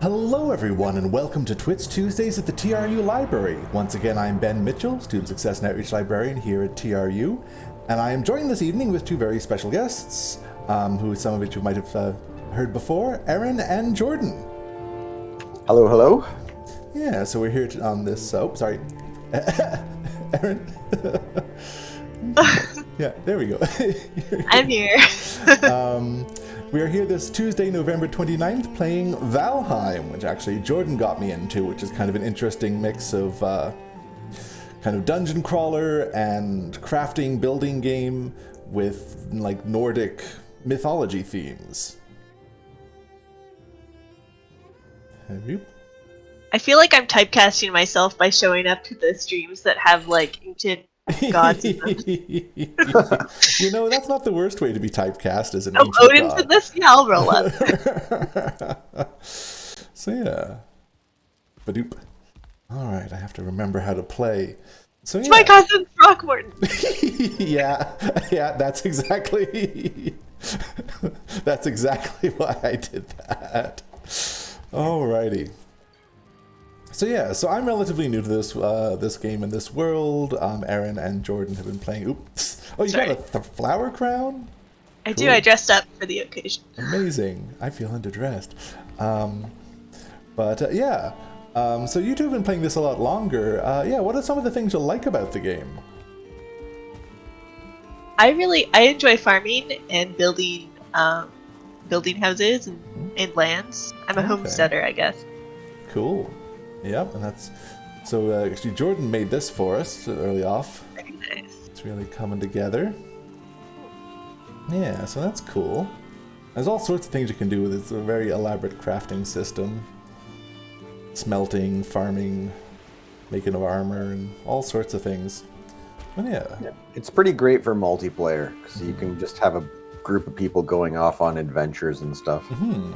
Hello everyone and welcome to Twits Tuesdays at the TRU Library. Once again, I'm Ben Mitchell, Student Success and Outreach Librarian here at TRU, and I am joined this evening with two very special guests, who some of which you might have heard before, Erin and Jordan. Hello, hello. Yeah, so we're here on this, Erin. Yeah, there we go. I'm here. We are here this Tuesday, November 29th, playing Valheim, which actually Jordan got me into, which is kind of an interesting mix of kind of dungeon crawler and crafting building game with like Nordic mythology themes. Have you? I feel like I'm typecasting myself by showing up to the streams that have like ancient gods in them. You know, that's not the worst way to be typecast as an Oh, ancient Odin's god. in this? Yeah, I'll roll up. So yeah. Badoop. Alright, I have to remember how to play. So It's yeah. my cousin Throckmorton. yeah, that's exactly that's exactly why I did that. Alrighty. So yeah, so I'm relatively new to this game and this world. Erin and Jordan have been playing. Oops! Oh, you Sorry. got a flower crown? I Cool. do. I dressed up for the occasion. Amazing. I feel underdressed. Yeah. So you two have been playing this a lot longer. Yeah, what are some of the things you like about the game? I enjoy farming and building houses and lands. I'm a Okay. homesteader, I guess. Cool. Yep, and that's... So actually Jordan made this for us early off. Very nice. It's really coming together. Yeah, so that's cool. There's all sorts of things you can do with it. It's a very elaborate crafting system. Smelting, farming, making of armor, and all sorts of things. But yeah. It's pretty great for multiplayer because you can just have a group of people going off on adventures and stuff. Mm-hmm.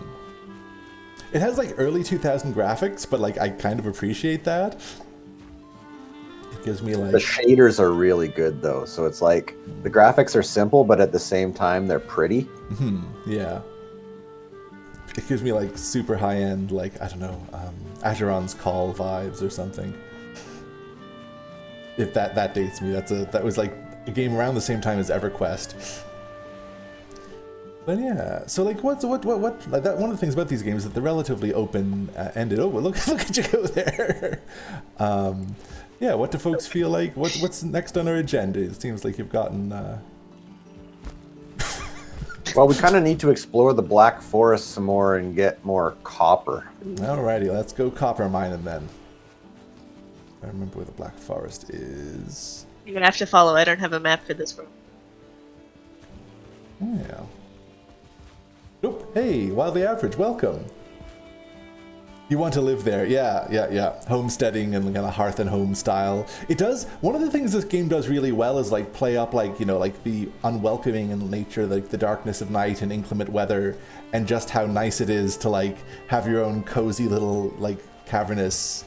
It has like early 2000 graphics, but like I kind of appreciate that. It gives me like... The shaders are really good though, so it's like the graphics are simple, but at the same time they're pretty. Mm-hmm. Yeah. It gives me like super high-end, like, I don't know, Acheron's Call vibes or something. If that dates me, that was like a game around the same time as EverQuest. But yeah, so like what like that, one of the things about these games is that they're relatively open-ended. Oh, look at you go there. Yeah, what do folks feel like? What's next on our agenda? It seems like you've gotten... Well, we kind of need to explore the Black Forest some more and get more copper. Alrighty, let's go copper mining then. I remember where the Black Forest is. You're gonna have to follow. I don't have a map for this world. Yeah. Nope. Hey, Wildly Average, welcome. You want to live there? Yeah. Homesteading and kind of hearth and home style. It does. One of the things this game does really well is like play up like, you know, like the unwelcoming in nature, like the darkness of night and inclement weather, and just how nice it is to like have your own cozy little like cavernous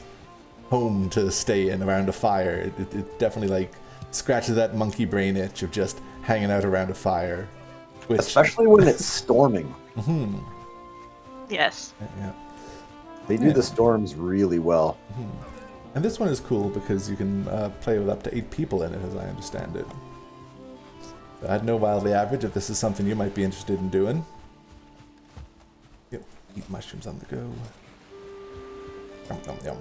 home to stay in around a fire. It definitely like scratches that monkey brain itch of just hanging out around a fire. Which, Especially when it's storming. mm-hmm. Yes. Yeah. They do the storms really well. Mm-hmm. And this one is cool because you can play with up to 8 people in it, as I understand it. So I'd know Wildly Average if this is something you might be interested in doing. Yep, eat mushrooms on the go. Yum.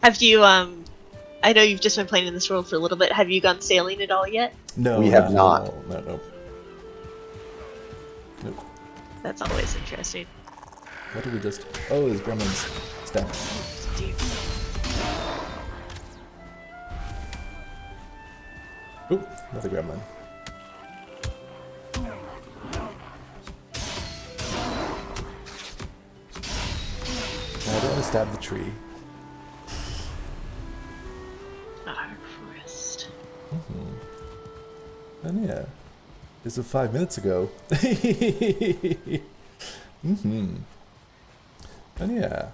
Have you I know you've just been playing in this world for a little bit. Have you gone sailing at all yet? No, We have not. No. Nope. That's always interesting. What did we just... Oh, there's gremlins. Step. Deep. Oop, another gremlin. I don't want to stab the tree. Dark forest. And yeah, this was 5 minutes ago. And yeah.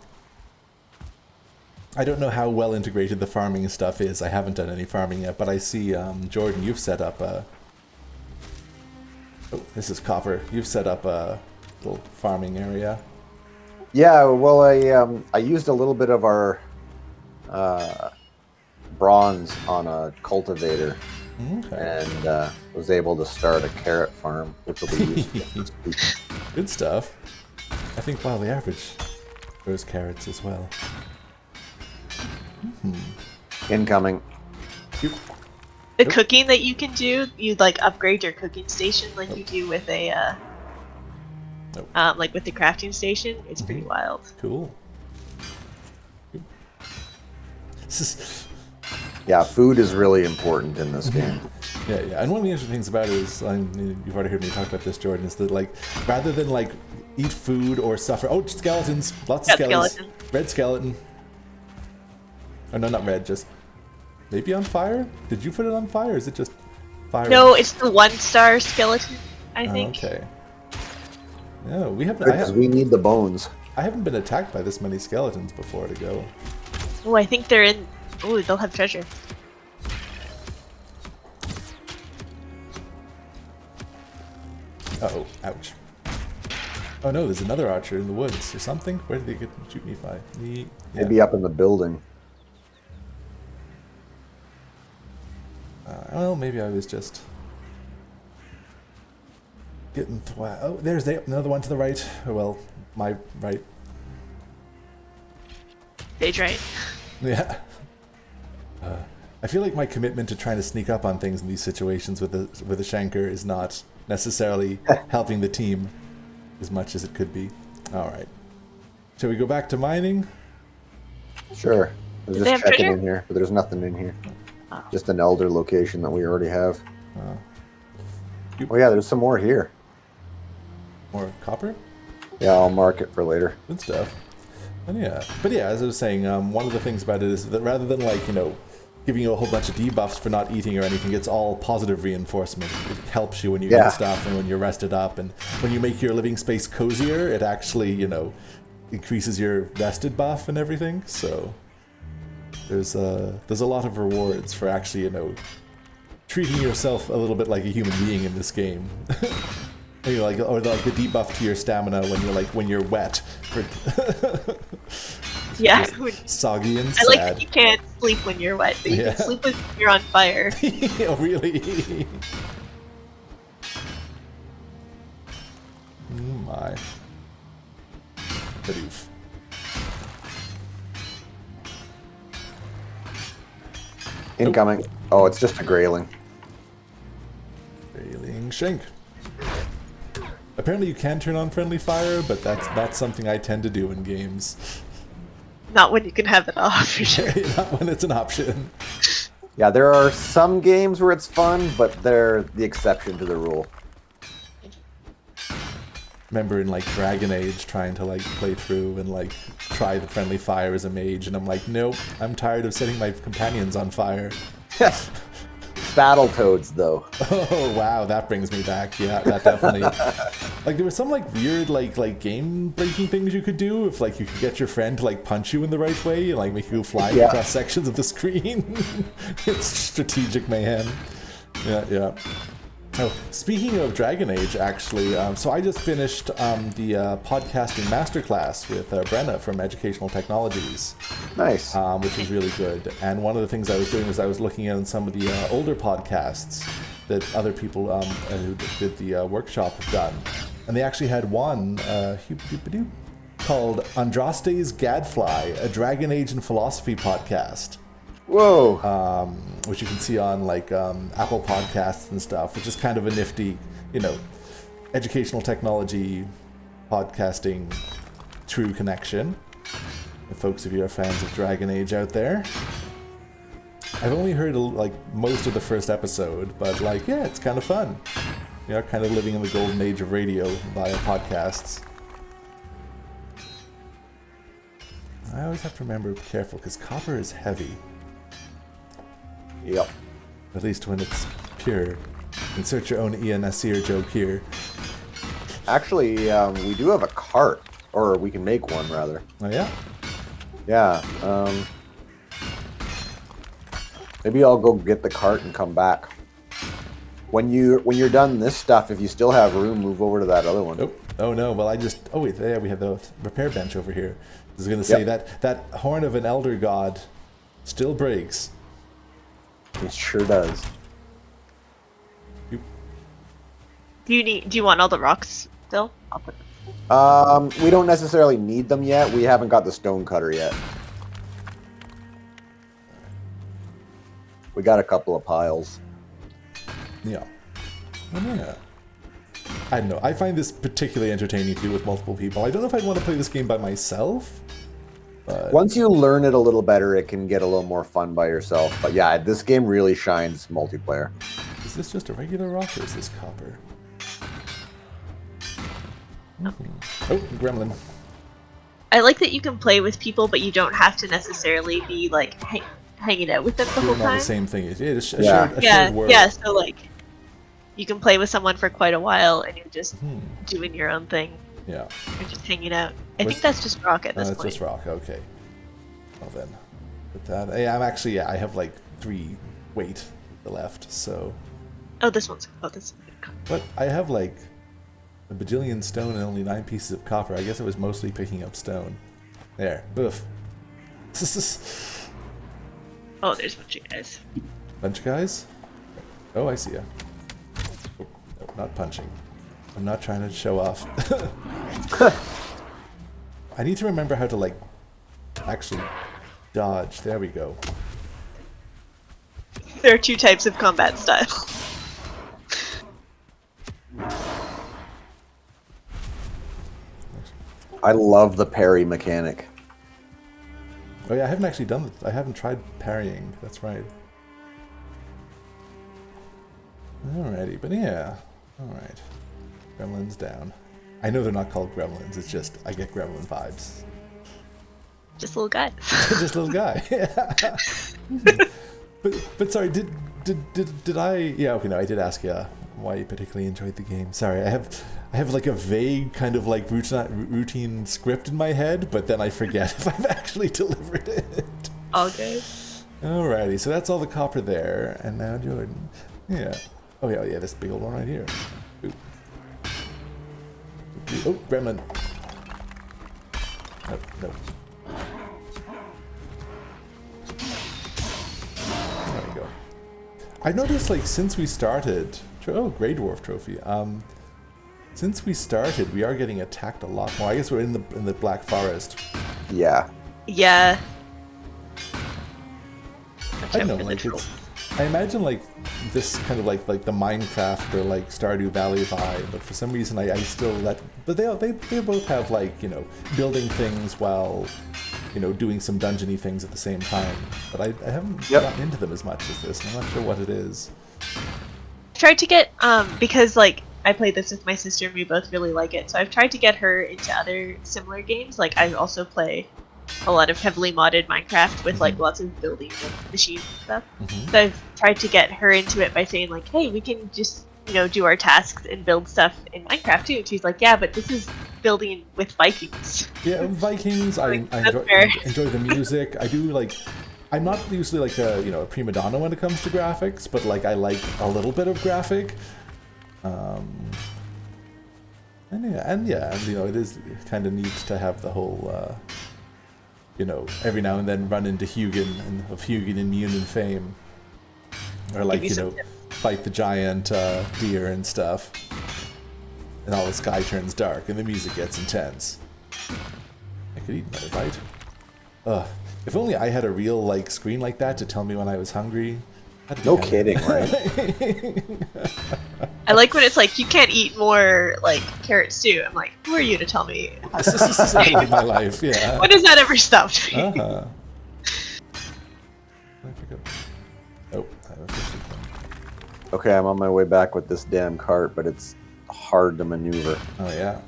I don't know how well integrated the farming stuff is. I haven't done any farming yet, but I see, Jordan, you've set up a... Oh, this is copper. You've set up a little farming area. Yeah, well, I used a little bit of our bronze on a cultivator Okay. and was able to start a carrot farm, which will be useful this week. Good stuff. I think while the average grows carrots as well. Incoming. You- The cooking that you can do, you like upgrade your cooking station like you do with a like with the crafting station. It's pretty wild. Cool. This is, Yeah, food is really important in this game. yeah. And one of the interesting things about it is, you've already heard me talk about this, Jordan, is that like rather than like eat food or suffer. Oh, skeletons! Lots of Got skeletons. skeleton. Red skeleton. Oh no, not red. Just maybe on fire. Did you put it on fire? Or is it just fire? No, it's the 1-star skeleton, I think. Okay. No, we haven't. Because we need the bones. I haven't been attacked by this many skeletons before to go. Oh, I think they're in. Oh, they'll have treasure. Uh-oh, ouch. Oh no, there's another archer in the woods or something. Where did they get shoot me by? Yeah. Maybe up in the building. Well, maybe I was just getting oh, there's another one to the right. Oh, well, my right. Stage right. Yeah. I feel like my commitment to trying to sneak up on things in these situations with the Shanker is not necessarily helping the team as much as it could be. All right. Shall we go back to mining? Sure. I was Do they just have checking treasure? in here, but there's nothing in here. Oh. Just an elder location that we already have. You- Oh yeah, there's some more here. More copper? Yeah, I'll mark it for later. Good stuff. And yeah, but yeah, as I was saying, one of the things about it is that rather than like, giving you a whole bunch of debuffs for not eating or anything, it's all positive reinforcement. It helps you when you Yeah. eat stuff and when you're rested up, and when you make your living space cozier, it actually, increases your rested buff and everything. So there's a lot of rewards for actually, treating yourself a little bit like a human being in this game. Or like the debuff to your stamina when you're wet. Yeah. Soggy and I sad. like that you can't sleep when you're wet, but you Yeah. can sleep when you're on fire. Oh, really? Oh my. Badoof. Incoming. Oh, it's just a grayling. Railing Shank. Apparently you can turn on friendly fire, but that's not something I tend to do in games. Not when you can have it off, for sure. Not when it's an option. Yeah, there are some games where it's fun, but they're the exception to the rule. Remember in like Dragon Age trying to like play through and like try the friendly fire as a mage, and I'm like, nope, I'm tired of setting my companions on fire. Battletoads, though. Oh wow, that brings me back. Yeah, that definitely. Like there was some like weird like game breaking things you could do if like you could get your friend to like punch you in the right way and like make you go flying Yeah. across sections of the screen. It's strategic mayhem. Yeah. Oh, speaking of Dragon Age, actually, so I just finished the podcasting masterclass with Brenna from Educational Technologies. Nice. Which was really good. And one of the things I was doing was I was looking at some of the older podcasts that other people who did the workshop have done. And they actually had one called Andraste's Gadfly, a Dragon Age and Philosophy podcast, Whoa. which you can see on like Apple Podcasts and stuff, which is kind of a nifty, educational technology podcasting true connection. Folks, if you're fans of Dragon Age out there, I've only heard like most of the first episode, but like, yeah, it's kind of fun. Kind of living in the golden age of radio via podcasts. I always have to remember to be careful because copper is heavy, Yep. at least when it's pure. Insert your own Ian Nasir joke here. Actually, we do have a cart, or we can make one, rather. Oh yeah? Yeah. Maybe I'll go get the cart and come back. When you're done this stuff, if you still have room, move over to that other one. Nope. Oh no. Well, oh wait, there we have the repair bench over here. I was gonna say that horn of an elder god still breaks. It sure does. Do you want all the rocks still? I'll put them. We don't necessarily need them yet. We haven't got the stone cutter yet. We got a couple of piles. Yeah. Yeah. I don't know. I find this particularly entertaining to do with multiple people. I don't know if I'd want to play this game by myself. But... Once you learn it a little better, it can get a little more fun by yourself. But yeah, this game really shines multiplayer. Is this just a regular rock or is this copper? Oh, Gremlin. I like that you can play with people, but you don't have to necessarily be like hanging out with them the whole time. The same thing. It is shared world. Yeah. So like, you can play with someone for quite a while, and you're just doing your own thing. Yeah. You're just hanging out. I think that's just rock at this point. That's just rock. Okay. Well then, with that, hey, I have like 3 weight left. So. Oh, this one's. But I have like a bajillion stone and only 9 pieces of copper. I guess I was mostly picking up stone. There. Boof. Oh, there's a bunch of guys. Bunch of guys? Oh, I see ya. Oh, no, not punching. I'm not trying to show off. I need to remember how to, like, actually dodge. There we go. There are 2 types of combat style. I love the parry mechanic. Oh yeah, I haven't actually done it. I haven't tried parrying. That's right. Alrighty, but yeah. Alright. Gremlin's down. I know they're not called gremlins, it's just, I get gremlin vibes. Just little guy. Just little guy, yeah. But sorry, did I... Yeah, okay, no, I did ask you why you particularly enjoyed the game. Sorry, I have like a vague kind of like routine script in my head, but then I forget if I've actually delivered it. All good. Alrighty, so that's all the copper there, and now Jordan. Yeah. Oh yeah, this big old one right here. Ooh. Oh, Gremlin. Oh, no. There we go. I noticed, like, since we started... Oh, Grey Dwarf trophy. Since we started, we are getting attacked a lot more. I guess we're in the Black Forest. Yeah. Yeah. I don't know, like, I imagine, like, this kind of like the Minecraft or like Stardew Valley vibe, but for some reason I still but they both have, like, you know, building things while, you know, doing some dungeony things at the same time. But I haven't gotten into them as much as this, and I'm not sure what it is. I've tried to get because like I played this with my sister and we both really like it, so I've tried to get her into other similar games. Like I also play a lot of heavily modded Minecraft with like lots of building and machines and stuff. So I've tried to get her into it by saying like, hey, we can just, you know, do our tasks and build stuff in Minecraft too. And she's like, yeah, but this is building with Vikings. Yeah, Vikings. I enjoy the music. I do like. I'm not usually like a, you know, a prima donna when it comes to graphics, but like I like a little bit of graphic. And you know, it is kind of neat to have the whole, you know, every now and then run into Hugin of Hugin and Munin fame, or like, you know, fight the giant deer and stuff, and all the sky turns dark and the music gets intense. I could eat another bite. Ugh. If only I had a real, like, screen like that to tell me when I was hungry. No kidding, right? I like when it's like, you can't eat more, like, carrot stew. I'm like, who are you to tell me? This is my life, yeah. When has that ever stopped me? I forgot. Oh, I have a fish thing. Okay, I'm on my way back with this damn cart, but it's hard to maneuver. Oh, yeah.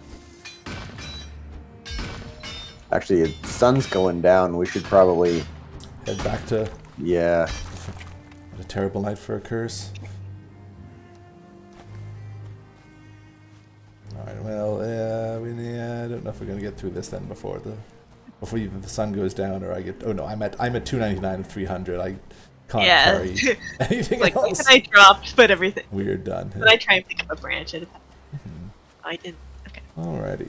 Actually, the sun's going down. We should probably head back to... Yeah. What a terrible night for a curse. Alright, well, I don't know if we're going to get through this then before either the sun goes down or I get... Oh no, I'm at 299 of 300. I can't Yeah. carry anything Like, else. when I dropped, but everything. We're done. But I try and pick up a branch at a time. I didn't. Okay. Alrighty.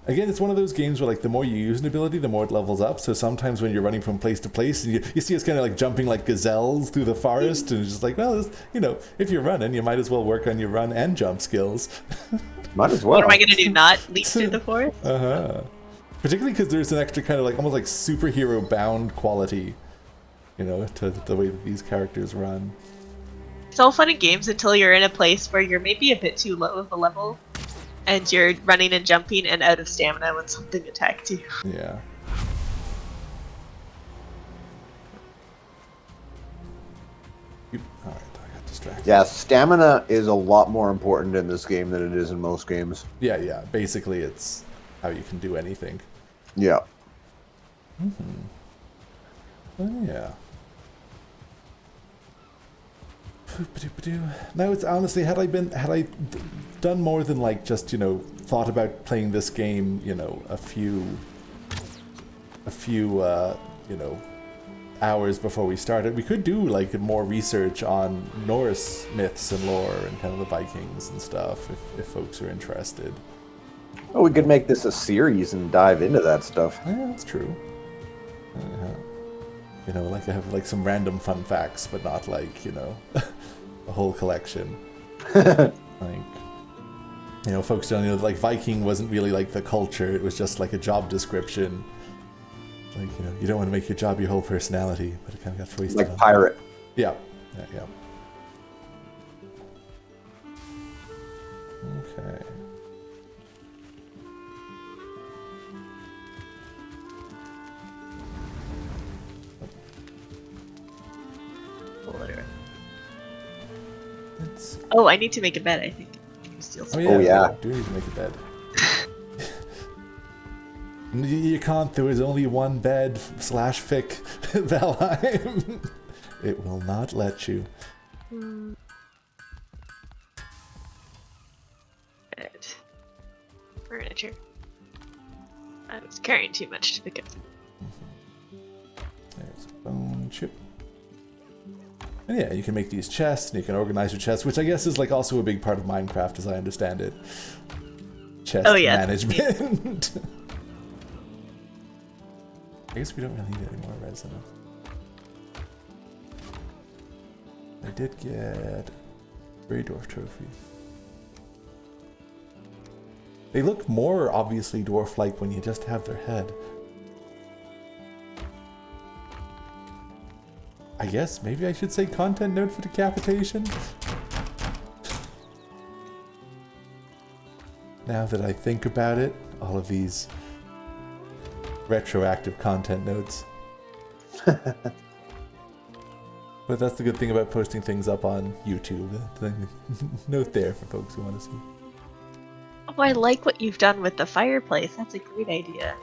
Again, it's one of those games where, like, the more you use an ability, the more it levels up. So sometimes when you're running from place to place, and you see us kind of like jumping like gazelles through the forest, and it's just like, well, you know, if you're running, you might as well work on your run and jump skills. Might as well. What am I gonna do? Not leap through the forest? Particularly because there's an extra kind of like almost like superhero bound quality, you know, to the way that these characters run. It's all fun in games until you're in a place where you're maybe a bit too low of a level, and you're running and jumping and out of stamina when something attacked you. Yeah. Alright, I got distracted. Yeah, stamina is a lot more important in this game than it is in most games. Yeah. Basically, it's how you can do anything. Yeah. Oh, yeah. Now, it's honestly, had I done more than like just, you know, thought about playing this game, you know, a few you know, hours before we started, we could do like more research on Norse myths and lore and kind of the Vikings and stuff if folks are interested. Well, we could make this a series and dive into that stuff. Yeah, that's true. You know, like I have like some random fun facts, but not like, you know, a whole collection. Like, you know, folks don't know, like Viking wasn't really like the culture, it was just like a job description. Like, you know, you don't want to make your job your whole personality, but it kind of got foisted Like on. pirate. Yeah. Okay. Oh, I need to make a bed, I think. Oh, yeah. Do need to make a bed. You can't. There is only one bed / fic Valheim. It will not let you. Bed. Furniture. I was carrying too much to pick up. There's a bone chip. And yeah, you can make these chests, and you can organize your chests, which I guess is like also a big part of Minecraft, as I understand it. Chest management. I guess we don't really need any more resin. I did get Grey Dwarf trophy. They look more obviously dwarf-like when you just have their head. I guess maybe I should say content note for Decapitation. Now that I think about it, all of these retroactive content notes. But that's the good thing about posting things up on YouTube. Note there for folks who want to see. Oh, I like what you've done with the fireplace. That's a great idea.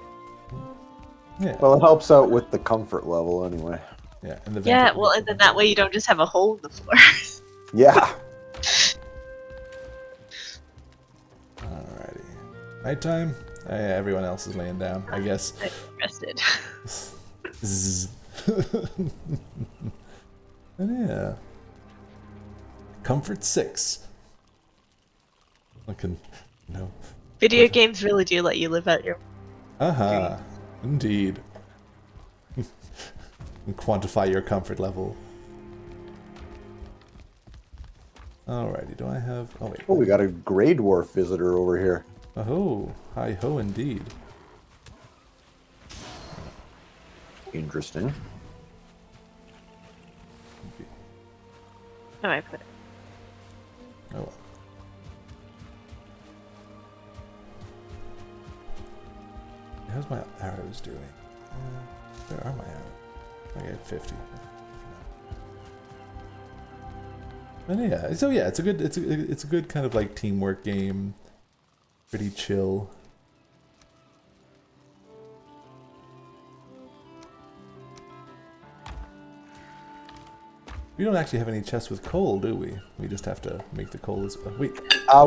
Yeah. Well, it helps out with the comfort level anyway. Yeah, and Well, and then that way you don't just have a hole in the floor. Yeah. Alrighty. Nighttime? Everyone else is laying down, I guess. I'm rested. And yeah. Comfort 6. No. Video games really do let you live out your... Indeed. And quantify your comfort level. Alrighty, do I have... Oh, wait. Oh, we got a Grey Dwarf visitor over here. Oh, hi-ho indeed. Interesting. Oh, I put it. Oh, well. How's my arrows doing? Where are my arrows? I got 50. And yeah, so yeah, it's a good kind of like teamwork game. Pretty chill. We don't actually have any chests with coal, do we? We just have to make the coal as... wait.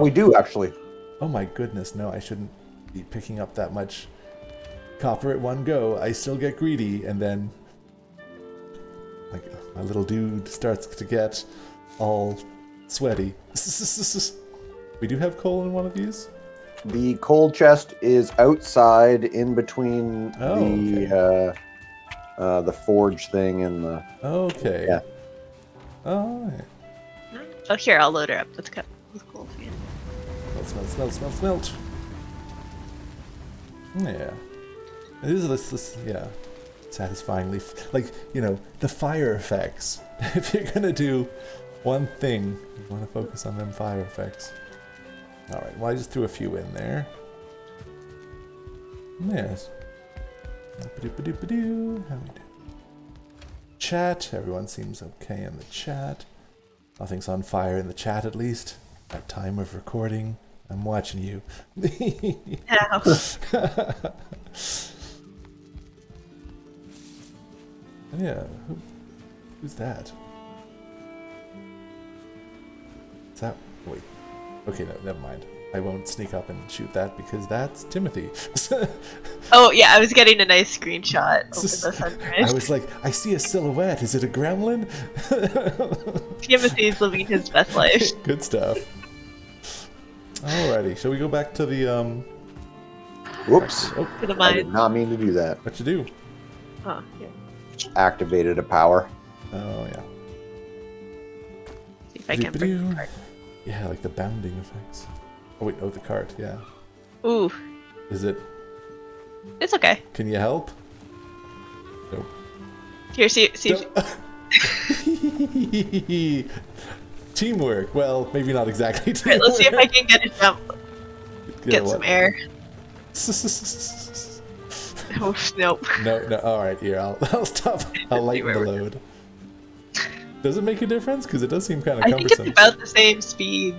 We do, actually. Oh my goodness, no, I shouldn't be picking up that much copper at one go. I still get greedy, and then... my little dude starts to get all sweaty. We do have coal in one of these? The coal chest is outside in between the forge thing and the... Okay. Yeah. Oh, Oh, here, I'll load her up with coal for you. Smelt. Yeah. It is this yeah. Satisfyingly, the fire effects. If you're gonna do one thing, you want to focus on them fire effects. Alright, well I just threw a few in there. Yes. How we do? Chat, everyone seems okay in the chat. Nothing's on fire in the chat at least. At time of recording, I'm watching you. Ow. Yeah, who's that? Is that... Wait. Okay, no, never mind. I won't sneak up and shoot that because that's Timothy. Oh, yeah, I was getting a nice screenshot over the sunrise. I was like, I see a silhouette. Is it a gremlin? Timothy's living his best life. Good stuff. Alrighty, shall we go back to the, Whoops. Oh, To the I did mine. not mean to do that. what you do? Oh, here. Just activated a power. Oh, yeah. See if I can bring the cart. Yeah, like the bounding effects. Oh, wait, the cart, yeah. Ooh, Is it... it's okay. Can you help? Nope. Here, see if Teamwork. Well, maybe not exactly Alright, teamwork. let's see if I can get a jump. Get what? some air. Oh, nope. No. All right, here. I'll stop. I'll lighten the load. Does it make a difference? Because it does seem kind of I think it's cumbersome. about the same speed.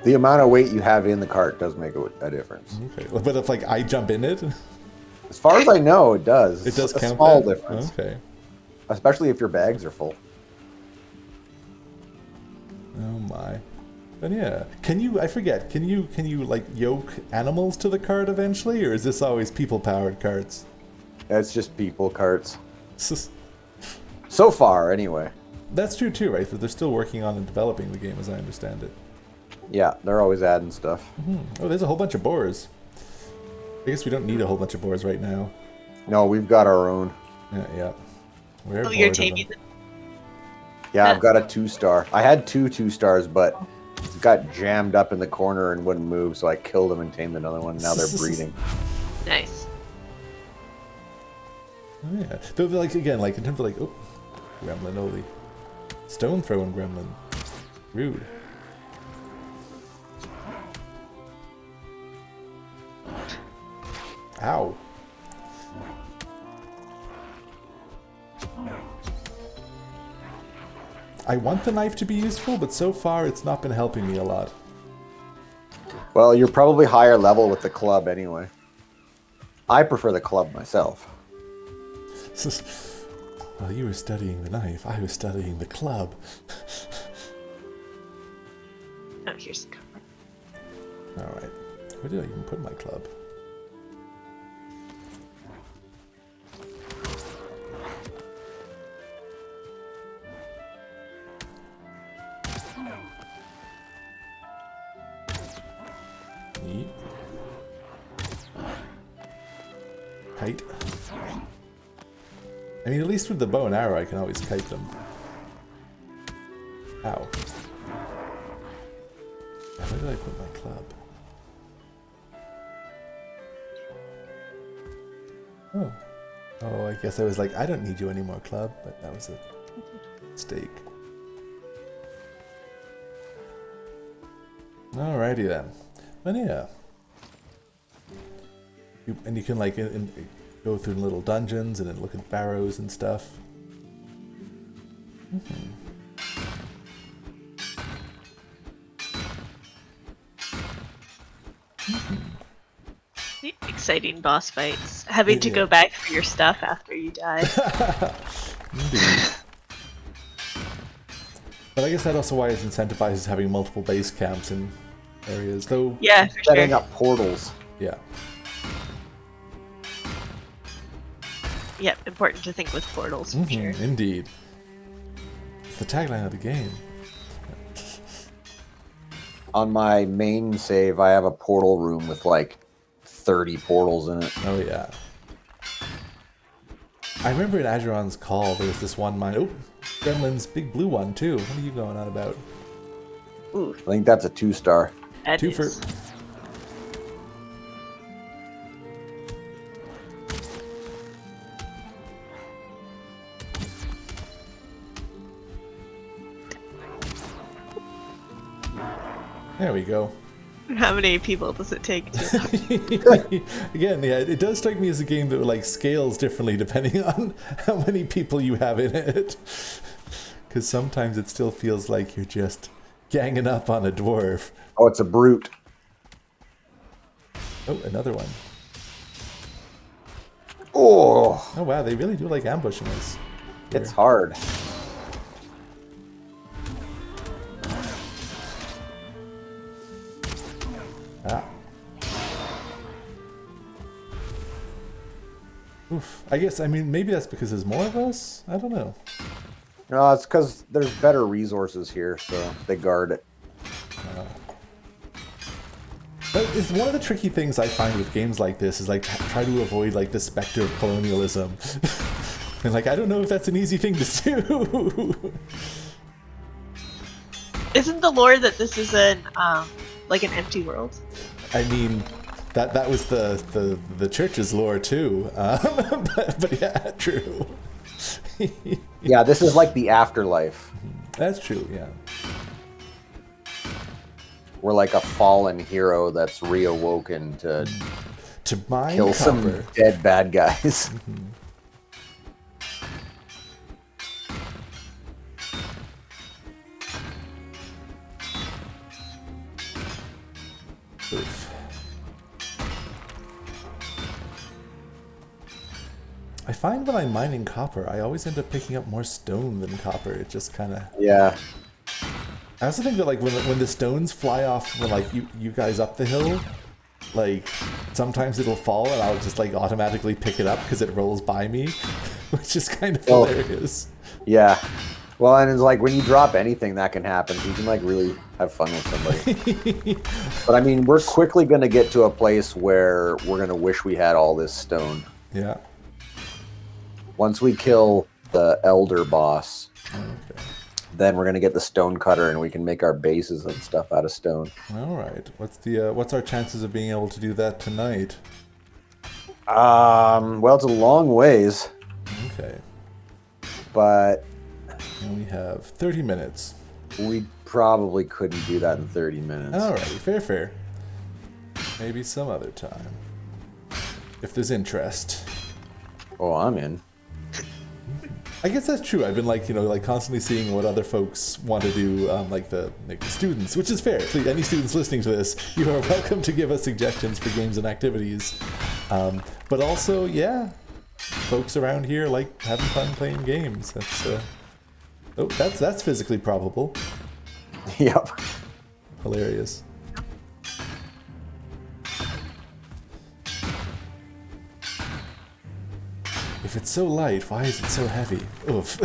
The amount of weight you have in the cart does make a difference. Okay, but if I jump in it, As far as I know, it does. it does a count. small that? difference, Okay. especially if your bags are full. Oh my. Then yeah, can you? I forget. Can you yoke animals to the cart eventually, or is this always people-powered carts? It's just people carts. So far, anyway. That's true too, right? But they're still working on and developing the game, as I understand it. Yeah, they're always adding stuff. Oh, there's a whole bunch of boars. I guess we don't need a whole bunch of boars right now. No, we've got our own. Yeah. We're Oh, you're bored of taming them. them. Yeah, I've got a 2-star. I had 2 stars, but it got jammed up in the corner and wouldn't move, so I killed them and tamed another one. Now they're breeding. Nice. Oh, yeah. Though, again, in terms of oh, gremlin, holy. Stone throwing gremlin. Rude. Ow. I want the knife to be useful, but so far it's not been helping me a lot. Well, you're probably higher level with the club anyway. I prefer the club myself. While you were studying the knife, I was studying the club. Oh, here's the cart. Alright. Where did I even put my club? Yeet. Kite. I mean, at least with the bow and arrow, I can always kite them. Ow. Where did I put my club? Oh. Oh, I guess I was like, I don't need you anymore, club, but that was a mistake. Alrighty then. And yeah. And you can go through little dungeons and then look at barrows and stuff. Exciting boss fights. Having to Yeah. go back for your stuff after you die. Indeed. But I guess that also why it incentivizes having multiple base camps in areas, though. Yeah, for Setting sure. up portals. Yeah. Yep, important to think with portals for sure. Indeed. It's the tagline of the game. On my main save, I have a portal room with like 30 portals in it. Oh yeah. I remember in Ageron's Call there was this one mine. Oh, Gremlin's big blue one too. What are you going on about? Ooh, I think that's a 2-star. that Two for. is. There we go. How many people does it take to... Again, yeah, it does strike me as a game that like scales differently depending on how many people you have in it. Because sometimes it still feels like you're just ganging up on a dwarf. Oh, it's a brute. Oh, another one. Oh, Oh wow, they really do like ambushing us. it's hard. Ah. Oof. I guess, I mean, maybe that's because there's more of us? I don't know. No, it's because there's better resources here, so they guard it. But it's one of the tricky things I find with games like this is like try to avoid like the specter of colonialism. And like, I don't know if that's an easy thing to do. Isn't the lore that this is an like an empty world? I mean, that was the church's lore too. But yeah, true. Yeah, this is like the afterlife. That's true, yeah. We're like a fallen hero that's reawoken To mine kill some copper. dead bad guys. Oof. I find when I'm mining copper, I always end up picking up more stone than copper. It just kind of... Yeah. I also think that like when the stones fly off when like you guys up the hill, like sometimes it'll fall and I'll just like automatically pick it up because it rolls by me, which is kind of hilarious. Yeah. Well, and it's like when you drop anything that can happen. You can like really have fun with somebody. But I mean, we're quickly going to get to a place where we're going to wish we had all this stone. Yeah. Once we kill the elder boss, Okay. then we're going to get the stone cutter and we can make our bases and stuff out of stone. All right. What's our chances of being able to do that tonight? Well, it's a long ways, Okay. but And we have 30 minutes. we probably couldn't do that in 30 minutes. All right. Fair. Maybe some other time, if there's interest. Oh, I'm in. I guess that's true. I've been like, like constantly seeing what other folks want to do, like the students, which is fair. Please, any students listening to this, you are welcome to give us suggestions for games and activities. But also, yeah, folks around here like having fun playing games. That's physically probable. Yep. Hilarious. If it's so light, why is it so heavy? Oof.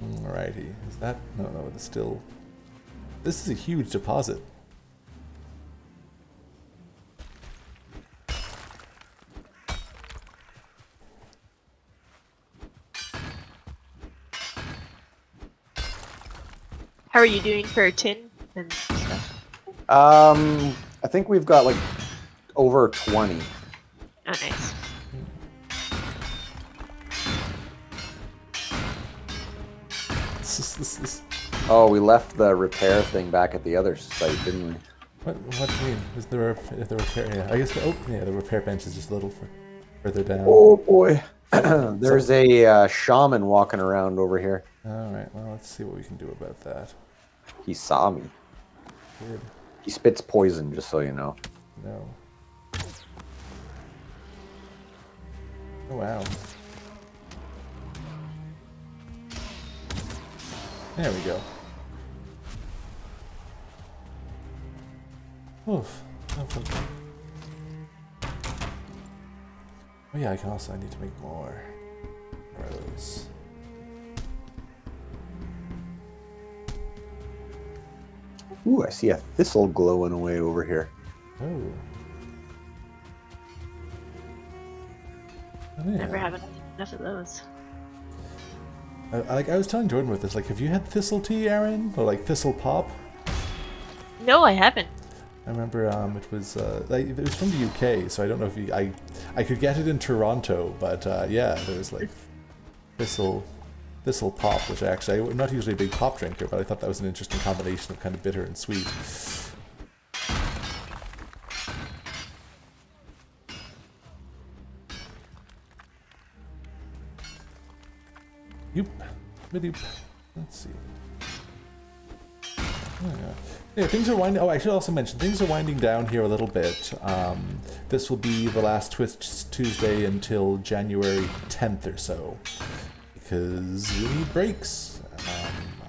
Alrighty. Is that... No, it's still... This is a huge deposit. How are you doing for tin and stuff? I think we've got like over 20. Oh, nice. Oh, we left the repair thing back at the other site, didn't we? What do you mean? Is the repair... Yeah, I guess... the repair bench is just a little further down. Oh boy. There's a shaman walking around over here. Alright, well, let's see what we can do about that. He saw me. Good. He spits poison, just so you know. No. Oh, wow. There we go. Oof. Oh yeah, I need to make more arrows. Ooh, I see a thistle glowing away over here. Oh. Oh, yeah. Never have enough of those. I was telling Jordan with this, like, have you had thistle tea, Erin? Or like thistle pop? No, I haven't. I remember it was from the UK, so I don't know if I could get it in Toronto, but yeah, there was like thistle pop, which I'm not usually a big pop drinker, but I thought that was an interesting combination of kind of bitter and sweet. Yoop. Bidoop. Let's see. Oh, yeah, things are winding. Oh, I should also mention things are winding down here a little bit. This will be the last Twitch Tuesday until January 10th or so, because we need breaks.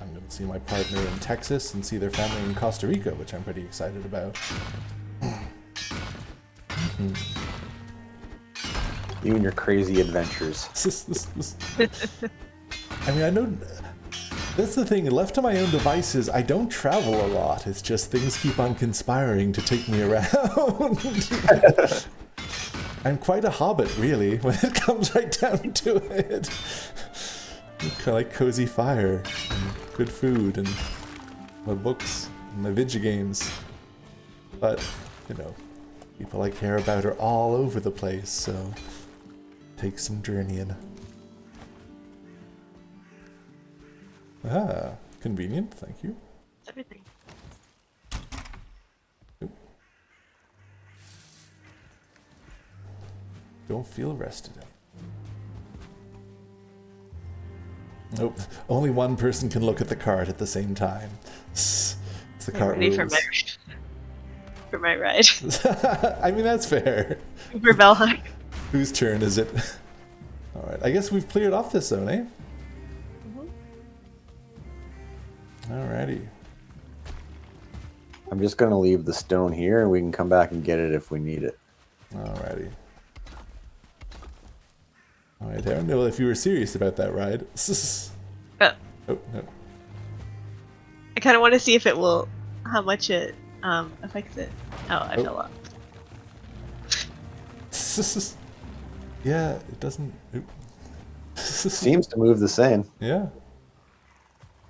I'm going to see my partner in Texas and see their family in Costa Rica, which I'm pretty excited about. You and your crazy adventures. I mean, I know. That's the thing, left to my own devices, I don't travel a lot. It's just things keep on conspiring to take me around. I'm quite a hobbit, really, when it comes right down to it. Kind of like cozy fire, and good food, and my books, and my video games. But, you know, people I care about are all over the place, so take some journeying. Ah, convenient, thank you. Everything. Oop. Don't feel rested. Nope, only one person can look at the card at the same time. It's the cart Ready rules. for my ride. I mean, that's fair. For Valheim. Whose turn is it? Alright, I guess we've cleared off this zone, eh? Alrighty. I'm just going to leave the stone here, and we can come back and get it if we need it. Alrighty. Alright, Erin, well, if you were serious about that ride. Oh, no. I kind of want to see if it will, how much it affects it. Oh, I fell off. Yeah, it doesn't. Oop. Seems to move the same. Yeah.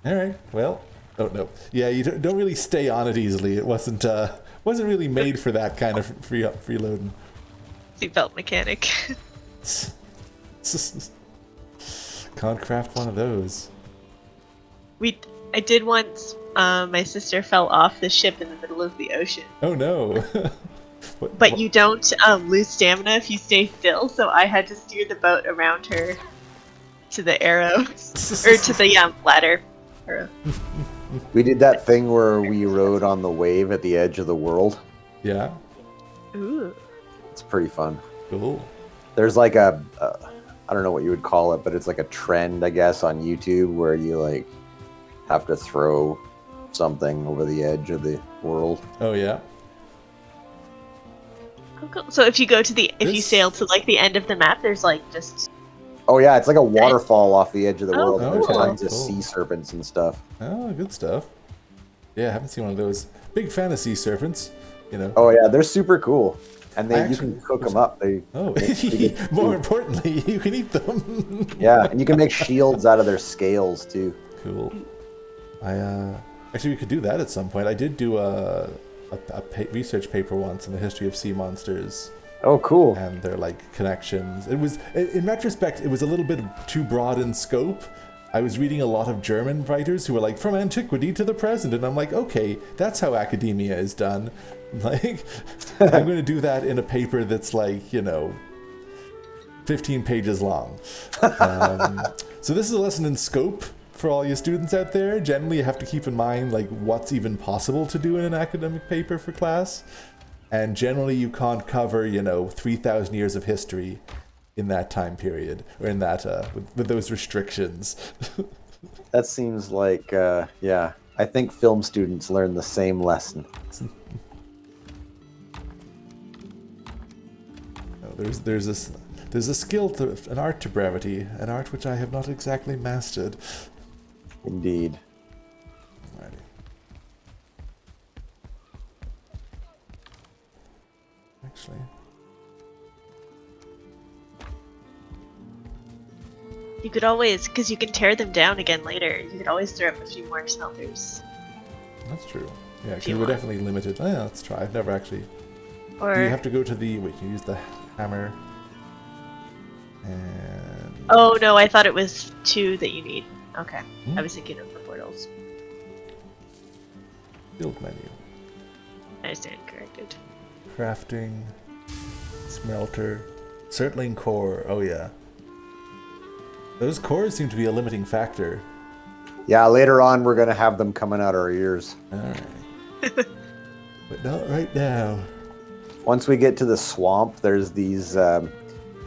Alright, well. Oh, no. Yeah, you don't really stay on it easily. It wasn't really made for that kind of freeloading. Seatbelt mechanic. Can't craft one of those. I did once. My sister fell off the ship in the middle of the ocean. Oh no! But you don't lose stamina if you stay still, so I had to steer the boat around her to the arrow, or to the ladder. Arrow. We did that thing where we rode on the wave at the edge of the world. Yeah. Ooh. It's pretty fun. Cool. There's like I don't know what you would call it, but it's like a trend, I guess, on YouTube where you like have to throw something over the edge of the world. Oh yeah. Oh, cool. So if you go to if you sail to like the end of the map, there's like just. Oh yeah, it's like a waterfall off the edge of the world. Oh, There's cool. tons of Cool. sea serpents and stuff. Oh, good stuff. Yeah, I haven't seen one of those. Big fan of sea serpents, you know. Oh yeah, they're super cool, and you can cook them up. More importantly, you can eat them. Yeah, and you can make shields out of their scales too. Cool. Actually, we could do that at some point. I did do a research paper once on the history of sea monsters. Oh, cool. And their like connections. It was, in retrospect, it was a little bit too broad in scope. I was reading a lot of German writers who were like, from antiquity to the present, and I'm like, okay, that's how academia is done. Like, I'm going to do that in a paper that's like, 15 pages long. So this is a lesson in scope for all you students out there. Generally, you have to keep in mind like what's even possible to do in an academic paper for class. And generally, you can't cover, 3,000 years of history in that time period, or in that, with those restrictions. That seems like, yeah. I think film students learn the same lesson. Oh, there's a skill to an art to brevity, an art which I have not exactly mastered. Indeed. Alrighty. Actually. You could always, because you can tear them down again later, you could always throw up a few more smelters. That's true. Yeah, because you we're want. definitely limited. Oh, yeah, let's try. I've never actually. Or Do you have to go to the? Wait, you use the hammer. And. oh no, I thought it was 2 that you need. Okay, Hmm? I was thinking of the portals. Build menu. I stand corrected. Crafting. Smelter. Circling core. Oh yeah. Those cores seem to be a limiting factor. Yeah, later on we're gonna have them coming out our ears. Alright. But not right now. Once we get to the swamp, there's these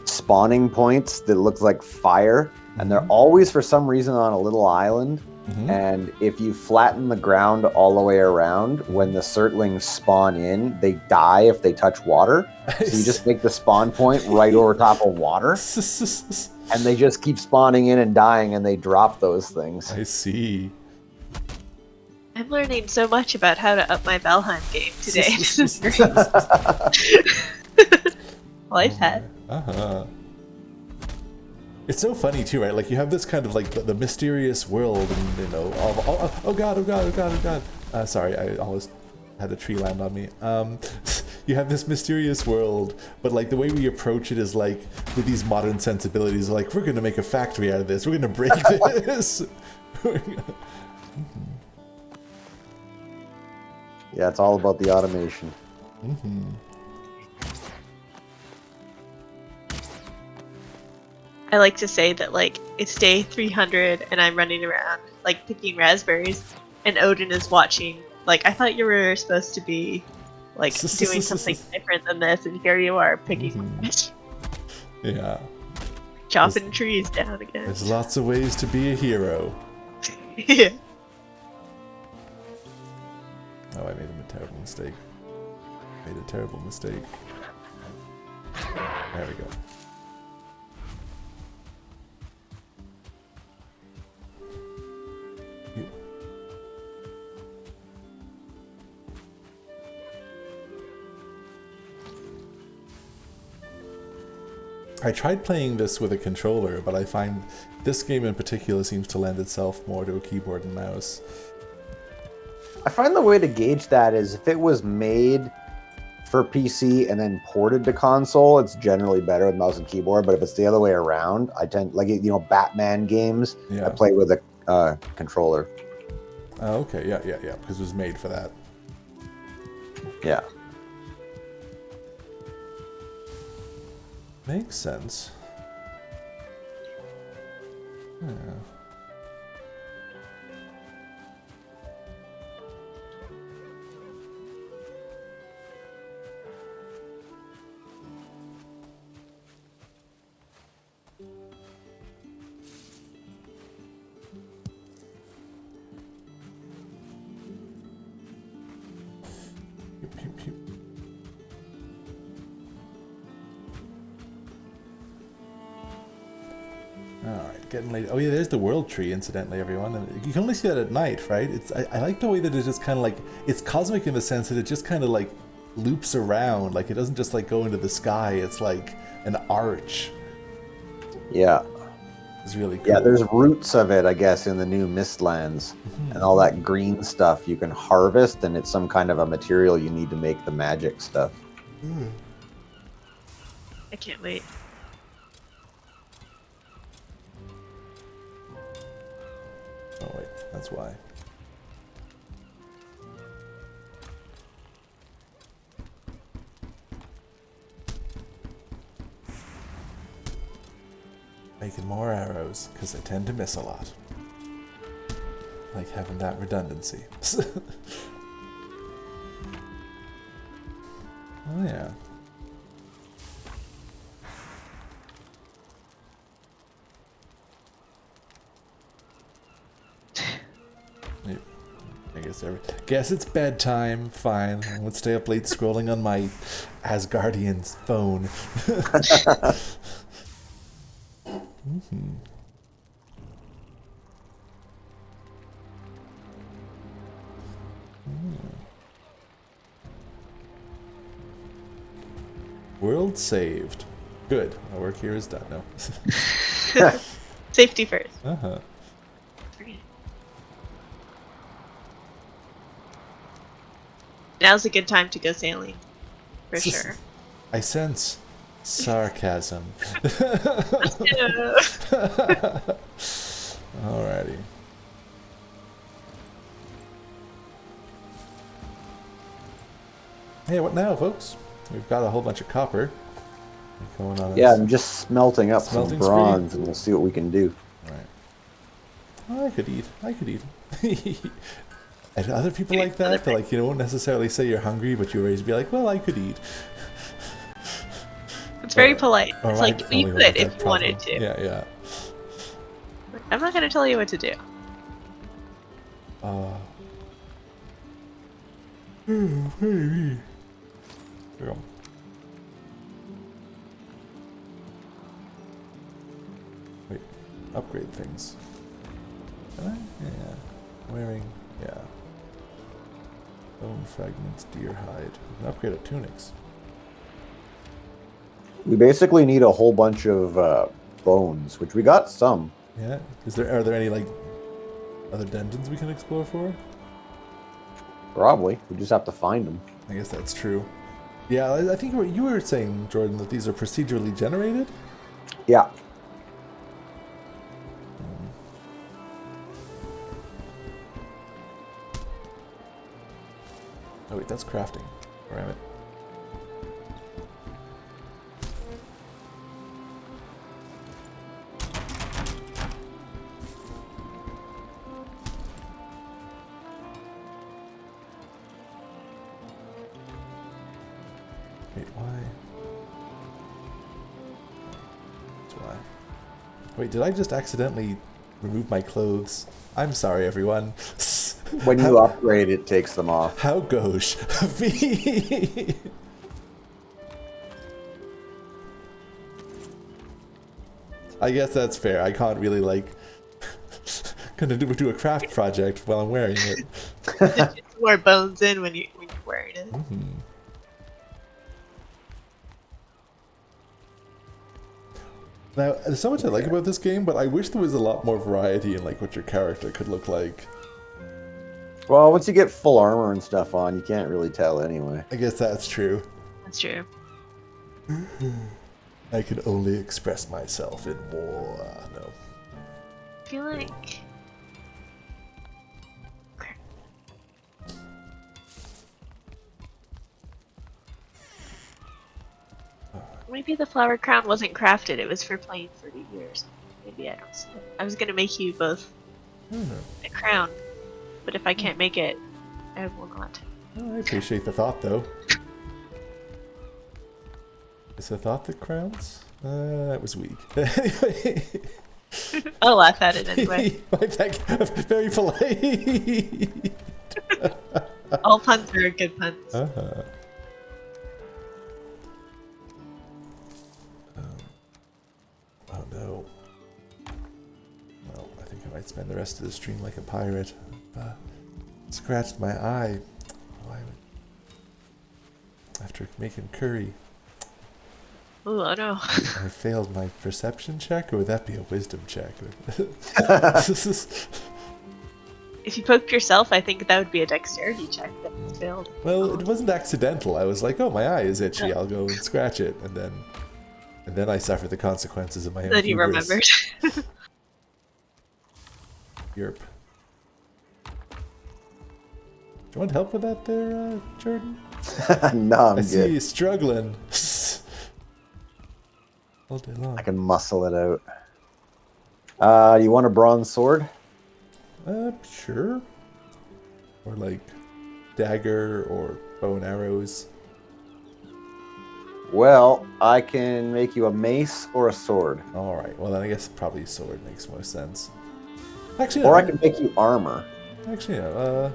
spawning points that look like fire, and they're always for some reason on a little island. Mm-hmm. And if you flatten the ground all the way around, when the Surtlings spawn in, they die if they touch water. So you just make the spawn point right over top of water, and they just keep spawning in and dying, and they drop those things. I see. I'm learning so much about how to up my Valheim game today. This is great. Life hack. Uh-huh. It's so funny too, right? Like you have this kind of like the mysterious world, and you know, oh god. Sorry, I almost had a tree land on me. You have this mysterious world, but like the way we approach it is like with these modern sensibilities, like we're gonna make a factory out of this. We're gonna break this. Yeah, it's all about the automation. Mm-hmm. I like to say that like it's day 300 and I'm running around like picking raspberries, and Odin is watching. Like, I thought you were supposed to be like doing something different than this, and here you are picking, Yeah. chopping trees down again. There's lots of ways to be a hero. Yeah. Oh, I made a terrible mistake. Made a terrible mistake. There we go. I tried playing this with a controller, but I find this game in particular seems to lend itself more to a keyboard and mouse. I find the way to gauge that is if it was made for PC and then ported to console, it's generally better with mouse and keyboard. But if it's the other way around, I tend, like, you know, Batman games, Yeah. I play with a controller. Oh, okay, yeah, because it was made for that. Yeah. Makes sense. Yeah. Pew, pew, pew. Alright, getting late. Oh yeah, there's the world tree, incidentally, everyone. And you can only see that at night, right? I like the way that it's just kind of like, it's cosmic in the sense that it just kind of like loops around. Like it doesn't just like go into the sky, it's like an arch. Yeah. It's really cool. Yeah, there's roots of it, I guess, in the new Mistlands. And all that green stuff you can harvest, and it's some kind of a material you need to make the magic stuff. I can't wait. Oh wait, that's why. Making more arrows, because I tend to miss a lot. Like having that redundancy. Oh yeah. I guess it's bedtime. Fine. Let's stay up late scrolling on my Asgardian's phone. World saved. Good. My work here is done now. Safety first. Uh-huh. Now's a good time to go sailing. For sure. I sense sarcasm. Alrighty. Hey, what now, folks? We've got a whole bunch of copper going on. Yeah, I'm just smelting up Smelting some bronze, and we'll see what we can do. Right. Oh, I could eat. And other people like that, they're like, you won't necessarily say you're hungry, but you always be like, well, I could eat. It's very polite. Or It's like, you could if you wanted to. Yeah. I'm not going to tell you what to do. Here we go. Wait, upgrade things. Can I? Yeah. Wearing, yeah. Bone fragments, deer hide. We can upgrade our tunics. We basically need a whole bunch of bones, which we got some. Yeah. Are there any like other dungeons we can explore for? Probably. We just have to find them. I guess that's true. Yeah, I think what you were saying, Jordan, that these are procedurally generated? Yeah. Oh wait, that's crafting. Where am I? Wait, why? That's why. Wait, did I just accidentally remove my clothes? I'm sorry, everyone. When you upgrade, it takes them off. How gauche of me. I guess that's fair. I can't really like gonna do a craft project while I'm wearing it. Get more bones in when you're wearing it. Mm-hmm. Now, there's so much I like about this game, but I wish there was a lot more variety in like what your character could look like. Well, once you get full armor and stuff on, you can't really tell anyway. I guess that's true. That's true. I can only express myself in war. No. I feel like... Maybe the flower crown wasn't crafted, it was for playing for the years. Maybe I don't see it. I was gonna make you both a crown, but if I can't make it, I will not. Oh, I appreciate the thought, though. Is the thought that crowns? That was weak. Anyway. I'll laugh at it anyway. Very polite. All puns are good puns. Uh-huh. Oh no. Well, I think I might spend the rest of the stream like a pirate. Scratched my eye. After making curry. Ooh, oh no. I failed my perception check, or would that be a wisdom check? If you poked yourself, I think that would be a dexterity check that failed. Well, it wasn't accidental. I was like, oh, my eye is itchy. I'll go and scratch it, and then I suffer the consequences of my own Then you hubris. remembered. Yerp. Do you want help with that there, Jordan? No, I'm I good. see you struggling. All day long. I can muscle it out. You want a bronze sword? Sure. Or like dagger or bow and arrows. Well, I can make you a mace or a sword. All right. Well, then I guess probably sword makes more sense. Actually, Or no. I can make you armor. Actually, no.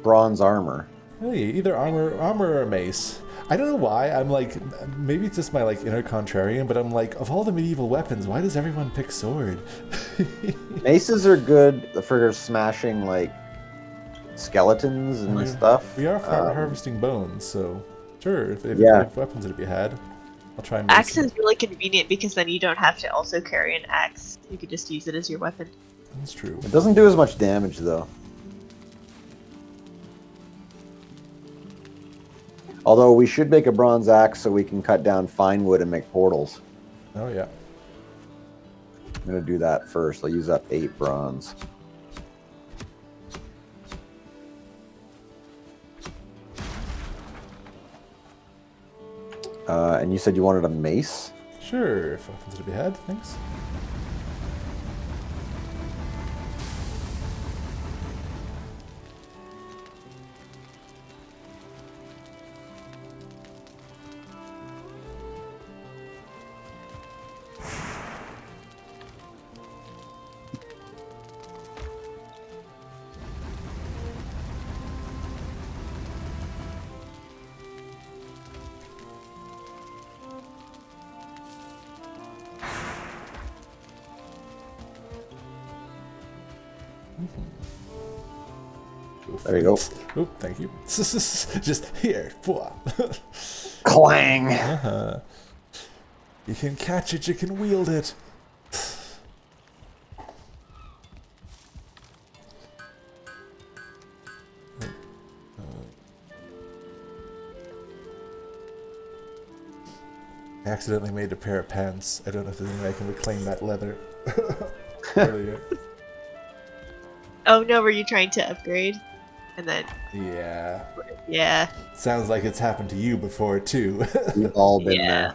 Bronze armor. Hey, either armor or a mace. I don't know why. I'm like, maybe it's just my like inner contrarian, but I'm like, of all the medieval weapons, why does everyone pick sword? Maces are good for smashing like skeletons and stuff. We are harvesting bones, so sure. If weapons are to be had, I'll try and. Axe is really convenient because then you don't have to also carry an axe. You could just use it as your weapon. That's true. It doesn't do as much damage though. Although we should make a bronze axe so we can cut down fine wood and make portals. Oh yeah. I'm gonna do that first. I'll use up 8 bronze. And you said you wanted a mace? Sure, if weapons are to be had, thanks. There you go. Oop, thank you. Just here. Clang! You can catch it, you can wield it. I accidentally made a pair of pants. I don't know if there's any way I can reclaim that leather. Earlier. Oh no, were you trying to upgrade? And then... Yeah. Yeah. Sounds like it's happened to you before, too. We've all been there.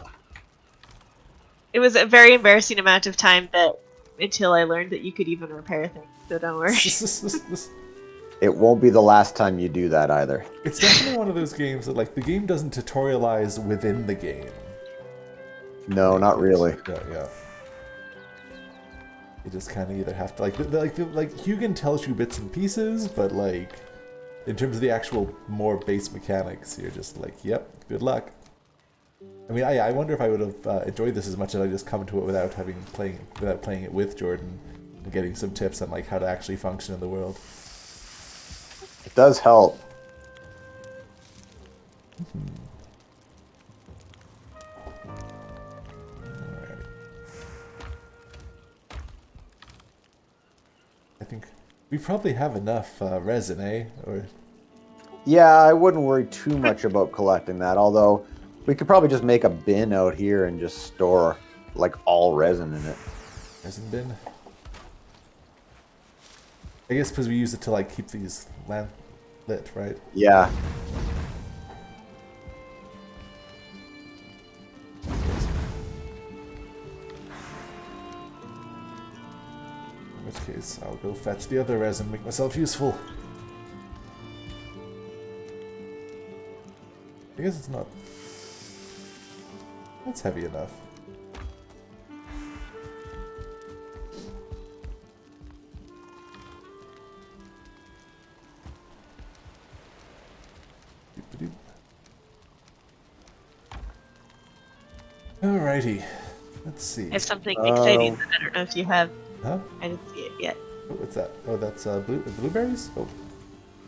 It was a very embarrassing amount of time until I learned that you could even repair things, so don't worry. It won't be the last time you do that either. It's definitely one of those games that, like, the game doesn't tutorialize within the game. No, not really. Yeah. You just kind of either have to, like Hugin tells you bits and pieces, but, like, in terms of the actual more base mechanics, you're just like, yep, good luck. I mean, I wonder if I would have enjoyed this as much as I just come to it without playing it with Jordan and getting some tips on like how to actually function in the world. It does help. Alright. I think we probably have enough resin, eh? Or Yeah, I wouldn't worry too much about collecting that, although we could probably just make a bin out here and just store like all resin in it. resin bin. I guess because we use it to like keep these lit, right? Yeah. In which case, I'll go fetch the other resin, make myself useful. I guess it's not... That's heavy enough. Alrighty. Let's see. I have something exciting that I don't know if you have. Huh? I didn't see it yet. Oh, what's that? Oh, that's blueberries? Oh.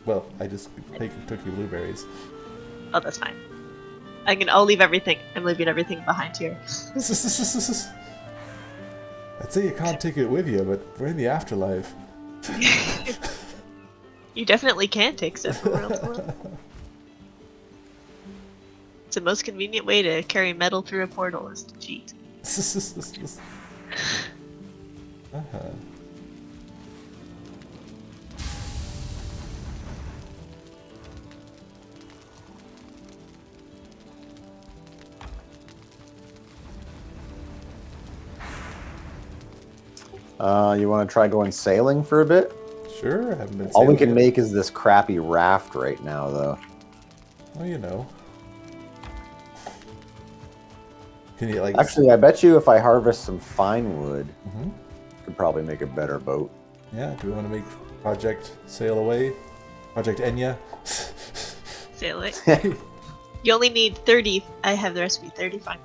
Well, I just took you blueberries. Oh, that's fine. I'll leave everything. I'm leaving everything behind here. I'd say you can't take it with you, but we're in the afterlife. You definitely can take stuff from world to world. It's the most convenient way to carry metal through a portal is to cheat. You want to try going sailing for a bit? Sure, I haven't been All we sailing can yet. make is this crappy raft right now, though. Well, you know. Can you like... Actually, I bet you if I harvest some fine wood, I could probably make a better boat. Yeah, do we want to make Project Sail Away? Project Enya? Sail it. You only need 30. I have the recipe 30 fine.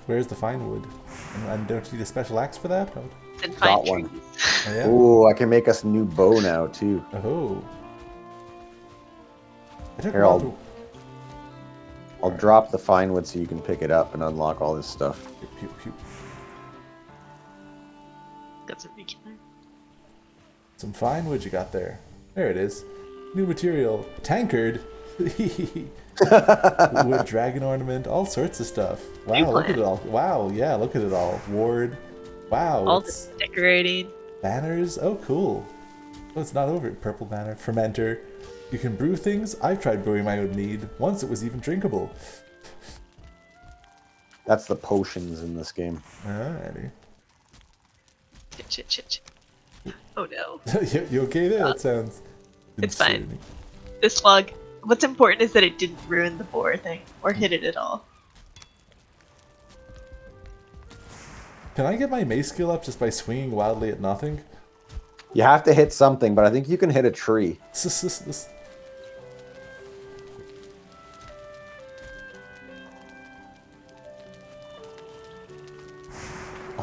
Where's the fine wood? And don't you need a special axe for that? And fine Got one. trees. Oh, yeah. Ooh, I can make us a new bow now too. Oh. I took Here, a while to... I'll drop the fine wood so you can pick it up and unlock all this stuff. Pew, pew, pew. Got some regular. Some fine wood you got there. There it is. New material. Tankard. Wood dragon ornament. All sorts of stuff. Wow, look at it all. Wow, yeah, look at it all. Ward. Wow. All this decorating. Banners. Oh, cool. Oh, it's not over. Purple banner. Fermenter. You can brew things. I've tried brewing my own mead. Once it was even drinkable. That's the potions in this game. Alrighty. Shit. Oh no. You okay there? That sounds... It's fine. insane. This log. What's important is that it didn't ruin the boar thing or hit it at all. Can I get my mace skill up just by swinging wildly at nothing? You have to hit something, but I think you can hit a tree.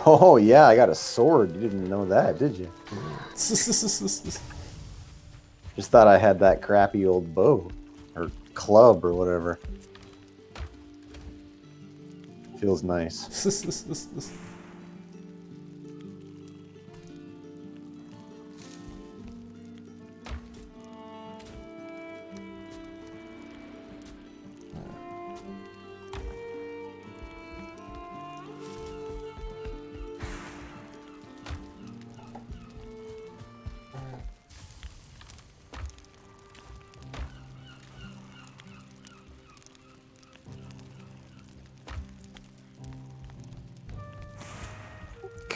Oh yeah, I got a sword. You didn't know that, did you? Just thought I had that crappy old bow. Or club or whatever. Feels nice.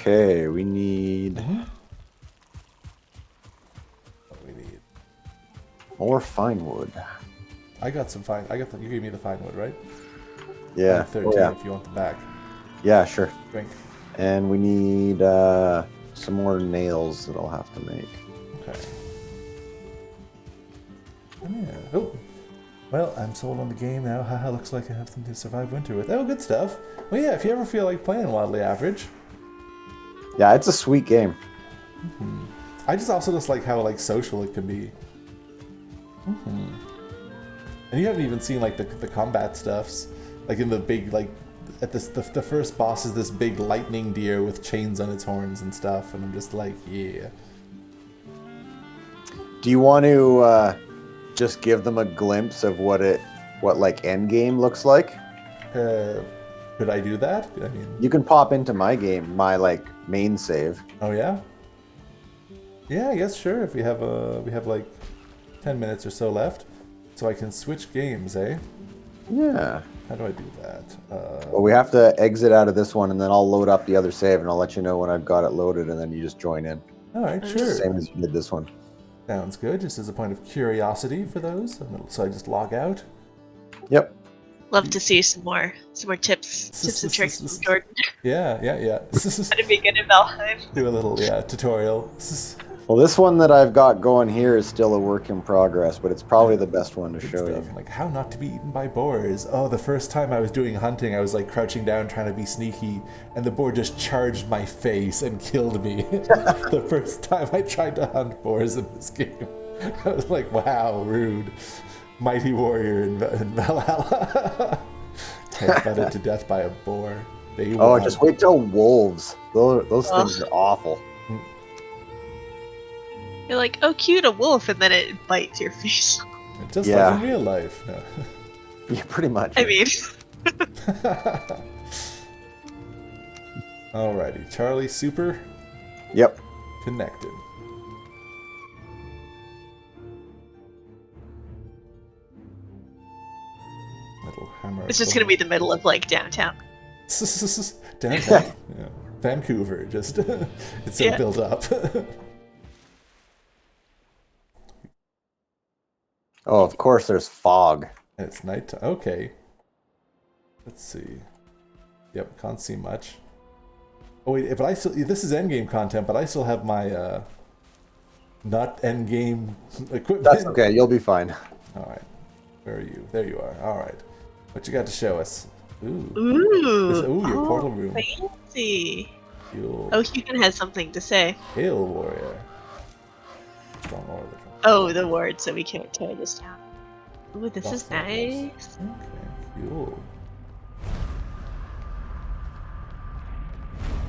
Okay, we need What we need. more fine wood. I got some fine. You gave me the fine wood, right? I Yeah. have 13 yeah. if you want them back. Yeah, sure. Drink. And we need some more nails that I'll have to make. Okay. Oh, yeah. Oh. Well, I'm sold on the game now. Haha, looks like I have something to survive winter with. Oh, good stuff. Well, yeah, if you ever feel like playing Wildly Average. Yeah, it's a sweet game. I also just like how like social it can be. And you haven't even seen like the combat stuffs. Like in the big like at this the first boss is this big lightning deer with chains on its horns and stuff, and I'm just like, yeah. Do you want to just give them a glimpse of what like endgame looks like? Could I do that? I mean, You can pop into my game, my like main save. oh yeah. Yeah, I guess sure. If we have like 10 minutes or so left, so I can switch games, eh? Yeah. How do I do that? Well, we have to exit out of this one, and then I'll load up the other save, and I'll let you know when I've got it loaded, and then you just join in. All right, sure. Same as you did this one. Sounds good. Just as a point of curiosity for those, so I just log out. Yep. Love to see some more tips and tricks from Jordan. Yeah. How to be good at Valheim. Do a little tutorial. Well, this one that I've got going here is still a work in progress, but it's probably the best one to show you. Like how not to be eaten by boars. Oh, the first time I was doing hunting, I was like crouching down trying to be sneaky, and the boar just charged my face and killed me. The first time I tried to hunt boars in this game. I was like, wow, rude. Mighty warrior in Valhalla. Headbutted to death by a boar. Just wait till wolves. Those things are awful. You're like, oh cute, a wolf, and then it bites your face. Just like in real life. No. Yeah, pretty much. I mean... Alrighty, Charlie Super. Yep. Connected. Little hammer. It's just gonna be the middle of like downtown. Downtown. Yeah. Vancouver. Just it's so built up. Oh, of course there's fog. It's night. Okay. Let's see. Yep, can't see much. Oh wait, but this is endgame content, but I still have my not endgame equipment. That's okay, you'll be fine. Alright. Where are you? There you are. All right. What you got to show us? Ooh. Ooh. Your portal room. Fancy. Cool. Oh, Human has something to say. Hail warrior. Strong order. Oh, the ward, so we can't tear this down. Ooh, this is Waffles. nice. Okay, cool.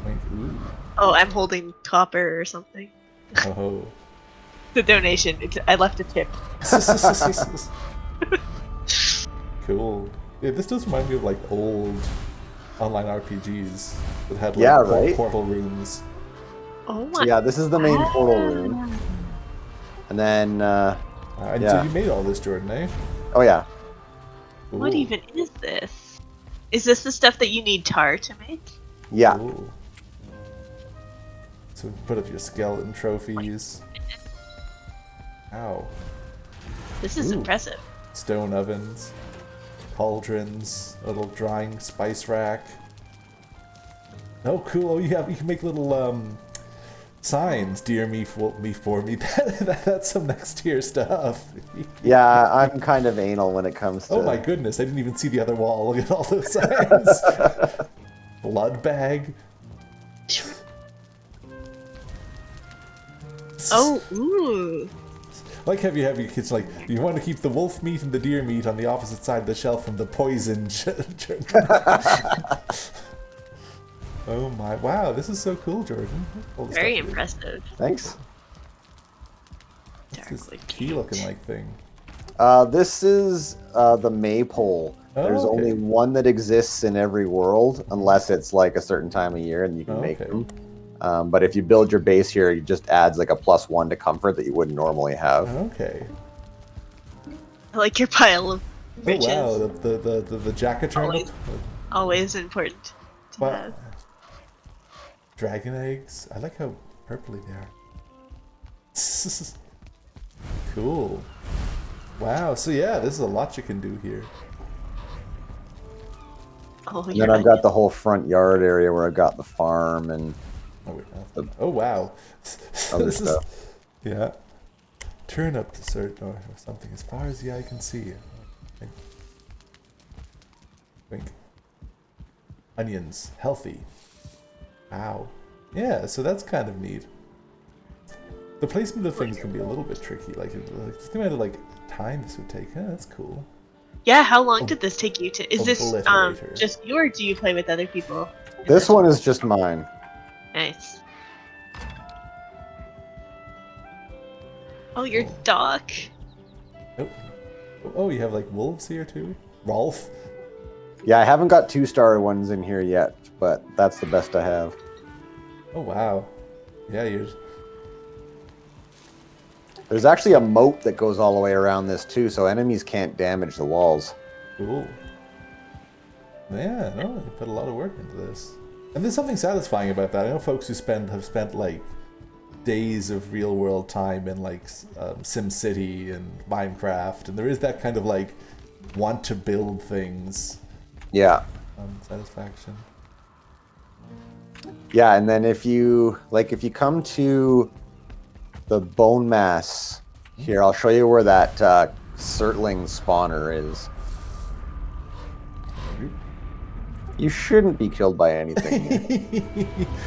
Wait, ooh. Oh, I'm holding copper or something. Oh. The donation. I left a tip. Cool. Yeah, this does remind me of like old online RPGs that had like right? portal rooms. Oh my. So yeah, this is the main portal room. And then, And so you made all this, Jordan, eh? oh yeah. What Cool. even is this? Is this the stuff that you need tar to make? Yeah. Cool. So put up your skeleton trophies. Ow. This is Ooh. impressive. Stone ovens, cauldrons, a little drying spice rack. Oh, cool! Oh, you can make little signs. Dear me, for me. That's some next tier stuff. Yeah, I'm kind of anal when it comes to... Oh my goodness! I didn't even see the other wall. Look at all those signs. Blood bag. Oh, ooh. Like have your kids like you want to keep the wolf meat and the deer meat on the opposite side of the shelf from the poison. Oh my! Wow, this is so cool, Jordan. All the Very stuff here. impressive. Thanks. What's this Darkwood key looking like thing? This is the maypole. Oh, There's okay. only one that exists in every world, unless it's like a certain time of year and you can make them. But if you build your base here, it just adds like a +1 to comfort that you wouldn't normally have. Okay. I like your pile of riches. Oh wow, the jacket turnip. Always important to Wow. have. Dragon eggs. I like how purpley they are. Cool. Wow. So yeah, this is a lot you can do here. Oh, And then I've got the whole front yard area where I've got the farm and Oh wait. Oh wow. other This is- stuff. Yeah. Turn up to certain or something as far as the eye can see. Wink. Wink. Onions, healthy. Ow. Yeah, so that's kind of neat. The placement of things can be a little bit tricky. Like, the amount of like time this would take. That's cool. Yeah, how long did this take you to? Is this Obliterator. just you, or do you play with other people? This one is just mine. Nice. Oh, your dock. Oh, you have like wolves here too? Rolf? Yeah, I haven't got 2-star ones in here yet, but that's the best I have. Oh wow. Yeah, you're. There's actually a moat that goes all the way around this too, so enemies can't damage the walls. Cool. Yeah, no, you put a lot of work into this. And there's something satisfying about that. I know folks who have spent like days of real world time in like SimCity and Minecraft, and there is that kind of like want to build things Yeah. satisfaction. Yeah, and then if you come to the bone mass here, I'll show you where that Surtling spawner is. You shouldn't be killed by anything.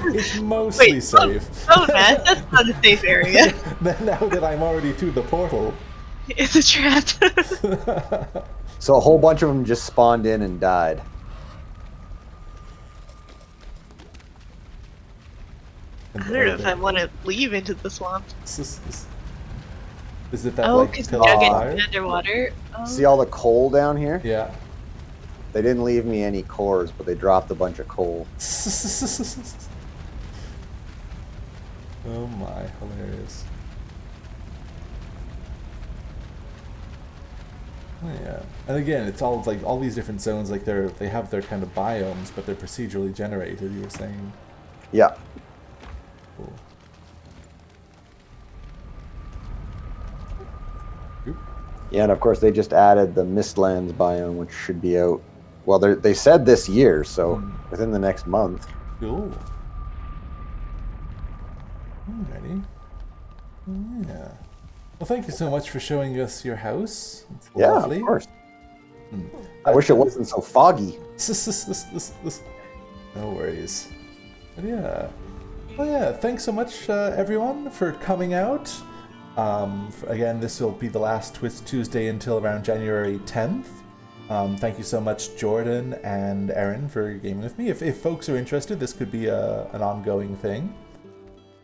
It's mostly safe. Oh man, that's not a safe area. Now that I'm already through the portal. It's a trap. So a whole bunch of them just spawned in and died. I don't know if I want to leave into the swamp. Is it that Oh, like because pillar now of getting fire? underwater. Oh. See all the coal down here? Yeah. They didn't leave me any cores, but they dropped a bunch of coal. Oh my, hilarious. Oh yeah. And again, it's all like all these different zones, like they have their kind of biomes, but they're procedurally generated, you were saying. Yeah. Cool. Oop. Yeah, and of course they just added the Mistlands biome, which should be out. Well, they said this year, so within the next month. Cool. Alrighty. Yeah. Well, thank you so much for showing us your house. It's Yeah, lovely. of course. I wish it wasn't so foggy. No worries. But yeah. Well, yeah, thanks so much, everyone, for coming out. Again, this will be the last Twist Tuesday until around January 10th. Thank you so much, Jordan and Erin, for gaming with me. If folks are interested, this could be an ongoing thing.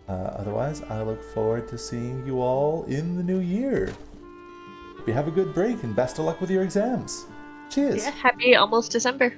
Otherwise, I look forward to seeing you all in the new year. Hope you have a good break and best of luck with your exams. Cheers. Yeah, happy almost December.